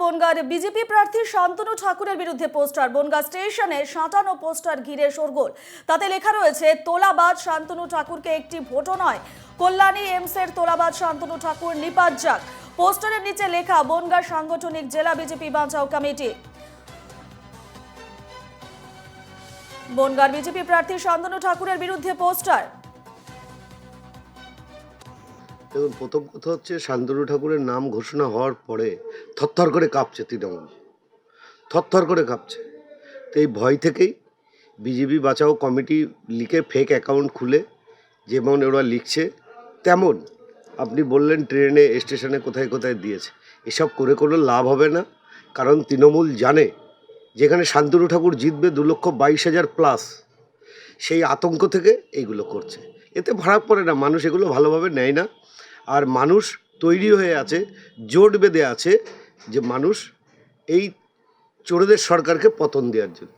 বনগাঁর BJP প্রার্থী শান্তনু ঠাকুরের বিরুদ্ধে পোস্টার। বনগাঁ স্টেশনে সাঁটানো পোস্টার ঘিরে শোরগোল। তাতে লেখা রয়েছে, তোলাবাজ শান্তনু ঠাকুরকে একটি ভোটও নয়, কল্যাণী এমসের তোলাবাজ শান্তনু ঠাকুর নিপাত যাক। পোস্টারের নিচে লেখা, বনগাঁ সাংগঠনিক জেলা বিজেপি বাঁচাও কমিটি। বনগাঁর বিজেপি প্রার্থী শান্তনু ঠাকুরের বিরুদ্ধে পোস্টার। দেখুন, প্রথম কথা হচ্ছে, শান্তনু ঠাকুরের নাম ঘোষণা হওয়ার পরে থরথর করে কাঁপছে তৃণমূল, থরথর করে কাঁপছে। তো এই ভয় থেকেই বিজেপি বাঁচাও কমিটি লিখে ফেক অ্যাকাউন্ট খুলে যেমন ওরা লিখছে তেমন আপনি বললেন ট্রেনে স্টেশনে কোথায় কোথায় দিয়েছে। এসব করে কোনো লাভ হবে না, কারণ তৃণমূল জানে যেখানে শান্তনু ঠাকুর জিতবে 2,22,000 প্লাস, সেই আতঙ্ক থেকে এইগুলো করছে। এতে ভাড়া পড়ে না, মানুষ এগুলো ভালোভাবে নেয় না। আর মানুষ তৈরি হয়ে আছে, জোট বেঁধে আছে যে মানুষ এই চোরেদের সরকারকে পতন দেওয়ার জন্য।